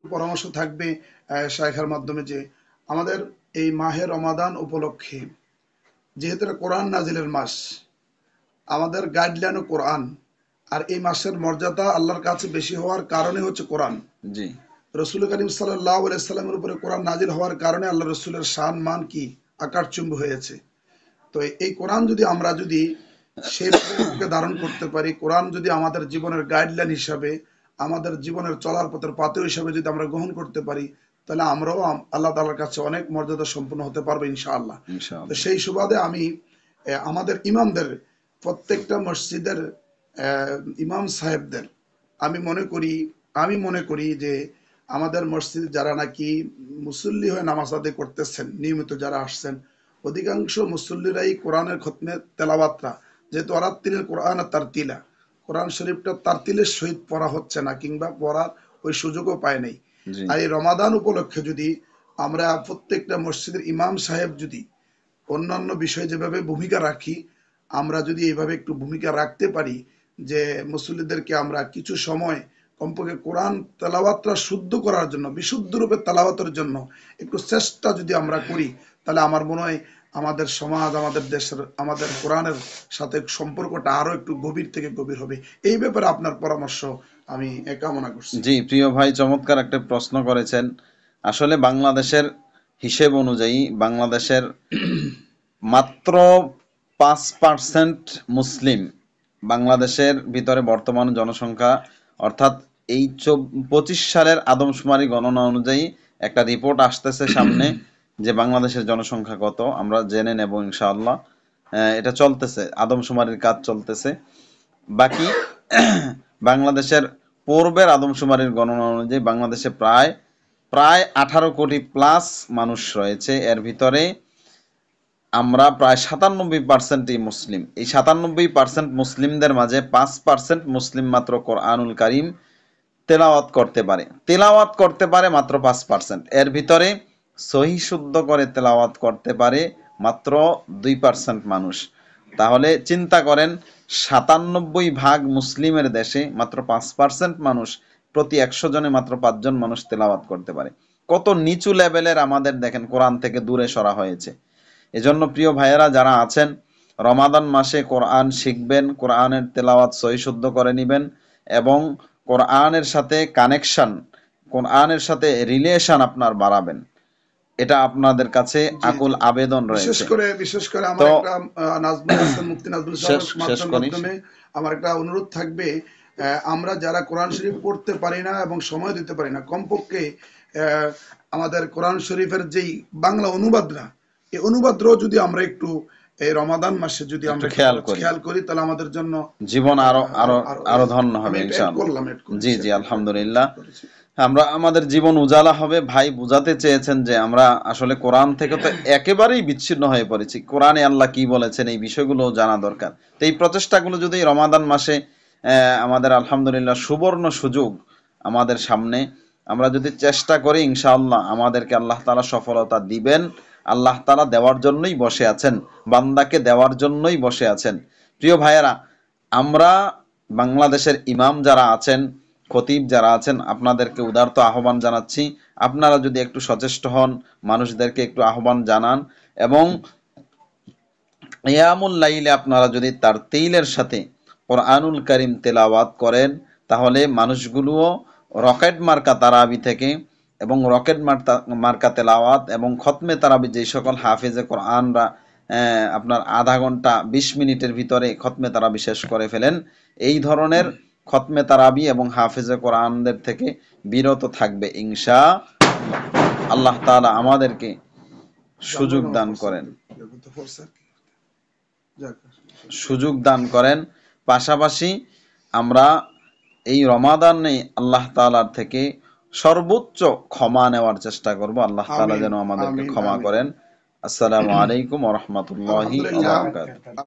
পরামর্শ থাকবে শায়খার মাধ্যমে যে আমাদের এই মাহে রমাদান উপলক্ষে যেহেতু এটা কোরআন নাজিলের মাস, আমাদের গাইডলাইনও কোরআন, আর এই মাসের মর্যাদা আল্লাহর কাছে বেশি হওয়ার কারণে হচ্ছে কোরআন। জি রসুল করিম সাল্লাল্লাহু আলাইহি সাল্লামের উপরে কোরআন নাজিল হওয়ার কারণে আল্লাহ রসুলের শান মান কি আকাশচুম্বী হয়েছে। তো এই কোরআন যদি আমরা যদি সেইভাবে ধারণ করতে পারি, কোরআন যদি আমাদের জীবনের গাইডলাইন হিসাবে, আমাদের জীবনের চলার পথের পাথেয় হিসাবে যদি আমরা গ্রহণ করতে পারি, তাহলে আমরাও আল্লাহ তাআলার কাছে অনেক মর্যাদা সম্পন্ন হতে পারবো ইনশাআল্লাহ। তো ইনশাআল্লাহ। সেই সুবাদে আমি আমাদের ইমামদের, প্রত্যেকটা মসজিদের ইমাম সাহেবদের আমি মনে করি যে আমাদের মসজিদ যারা নাকি মুসল্লি হয়ে নামাজ আদায় করতেছেন, নিয়মিত যারা আসছেন, অধিকাংশ মুসল্লিরাই কোরআনের খতমে তেলাওয়াতরা, যেহেতু আরাত্তিলের কোরআন তার তিলা, কোরআন শরীফটা তার তিলের সহিত পড়া হচ্ছে না, কিংবা পড়ার ওই সুযোগও পায় নাই। জি আর এই রমাদান উপলক্ষে যদি আমরা প্রত্যেকটা মসজিদের ইমাম সাহেব যদি অন্যান্য বিষয়ে যেভাবে ভূমিকা রাখি, আমরা যদি এইভাবে একটু ভূমিকা রাখতে পারি যে মুসল্লিদেরকে আমরা কিছু সময় কমপক্ষে কোরআন তেলাওয়াতটা শুদ্ধ করার জন্য, বিশুদ্ধ রূপে তেলাওয়াতের জন্য একটু চেষ্টা যদি আমরা করি, তাহলে আমার মনে হয় আমাদের সমাজ, আমাদের দেশের, আমাদের কোরআনের সাথে সম্পর্কটা আরো একটু গভীর থেকে গভীর হবে। এই ব্যাপারে আপনার পরামর্শ আমি কামনা করছি। জি প্রিয় ভাই, চমৎকার একটা প্রশ্ন করেছেন। আসলে বাংলাদেশের হিসেব অনুযায়ী বাংলাদেশের মাত্র 5% মুসলিম। বাংলাদেশের ভিতরে বর্তমান জনসংখ্যা, অর্থাৎ এই 25 সালের আদমশুমারি গণনা অনুযায়ী একটা রিপোর্ট আসতেছে সামনে যে বাংলাদেশের জনসংখ্যা কত আমরা জেনে নেব ইনশাআল্লাহ। এটা চলতেছে, আদমশুমারির কাজ চলতেছে। বাকি বাংলাদেশের পূর্বের আদমশুমারির গণনা অনুযায়ী বাংলাদেশে প্রায় প্রায় 18 কোটি প্লাস মানুষ রয়েছে। এর ভিতরে আমরা প্রায় 97%ই মুসলিম। এই 97% মুসলিমদের মাঝে 5% মুসলিম মাত্র কোরআনুল কারীম তেলাওয়াত করতে পারে মাত্র 5%। এর ভিতরে সহি শুদ্ধ করে তেলাওয়াত করতে পারে মাত্র 2% মানুষ। তাহলে চিন্তা করেন, 97 ভাগ মুসলিমের দেশে মাত্র 5% মানুষ, প্রতি 100 জনে মাত্র 5 জন মানুষ তেলাওয়াত করতে পারে। কত নিচু লেভেলের আমাদের দেখেন কোরআন থেকে দূরে সরা হয়েছে। এজন্য প্রিয় ভাইয়েরা যারা আছেন, রমাদান মাসে কোরআন শিখবেন, কোরআনের তেলাওয়াত সহি শুদ্ধ করে নেবেন, এবং কোরআনের সাথে কানেকশন, কোরআনের সাথে রিলেশন আপনার বাড়াবেন। এটা আপনাদের কাছে জি আকুল জি, আবেদন বিশেষ রয়েছে। করে বিশেষ করে আমার তো একটা নাজমুল হাসান, মুফতি নাজমুল শেষ শেষ সাহেবের করি। মাধ্যমে আমার একটা অনুরোধ থাকবে। আমরা যারা কোরআন শরীফ পড়তে পারি না এবং সময় দিতে পারি না, কমপক্ষে আহ, আমাদের কোরআন শরীফের যেই বাংলা অনুবাদরা, এই অনুবাদরাও যদি আমরা একটু এই রমাদান মাসে যদি একটু আমরা একটু খেয়াল করি, খেয়াল করি, তাহলে আমাদের জন্য জীবন আরো আরো আরো আরো আরো ধন্য আমি হবে এটা ইনশাআল্লাহ। এড করেছি জি আর জি, কি, আলহামদুলিল্লাহ। add করেছি। আমরা আমাদের জীবন উজালা হবে। ভাই বুঝাতে চেয়েছেন যে আমরা আসলে কোরআন থেকে তো একেবারেই বিচ্ছিন্ন হয়ে পড়েছি। কোরআনে আল্লাহ কি বলেছেন এই বিষয়গুলো জানা দরকার। তো এই প্রচেষ্টাগুলো যদি রমাদান মাসে আমাদের আলহামদুলিল্লাহ সুবর্ণ সুযোগ আমাদের সামনে, আমরা যদি চেষ্টা করি ইনশাআল্লাহ আমাদেরকে আল্লাহ তাআলা সফলতা দিবেন। আল্লাহ তাআলা দেওয়ার জন্যই বসে আছেন, বান্দাকে দেওয়ার জন্যই বসে আছেন। প্রিয় ভাইয়েরা, আমরা বাংলাদেশের ইমাম যারা আছেন, খতিব যারা আছেন, আপনাদেরকে উদারত আহ্বান জানাচ্ছি, আপনারা যদি একটু সচেষ্ট হন, মানুষদেরকে একটু আহ্বান জানান, এবং ইয়ামুল লাইলে আপনারা যদি তার তেইলের সাথে কোরআনুল কারীম তেলাওয়াত করেন, তাহলে মানুষগুলোও রকেট মার্কা তারাবি থেকে এবং রকেট মার্কা তেলাওয়াত এবং খতমে তারাবি, যে সকল হাফেজে কোরআনরা আপনার আধা ঘন্টা 20 মিনিটের ভিতরে খতমে তারাবি শেষ করে ফেলেন, এই ধরনের খতমে তারাবি এবং হাফেজে কোরআনদের থেকে বিরত থাকবে ইনশাআল্লাহ। আল্লাহ তাআলা আমাদেরকে সুযোগ দান করেন, সুযোগ দান করেন। পাশাপাশি আমরা এই রমাদানে আল্লাহ তাআলার থেকে সর্বোচ্চ ক্ষমা নেওয়ার চেষ্টা করব। আল্লাহ তাআলা আমিন যেন আমাদেরকে আমিন ক্ষমা আমিন। করেন। আসসালামু আলাইকুম ওয়া রাহমাতুল্লাহি ওয়া আলহামদুলিল্লাহ। বারাকাতুহু।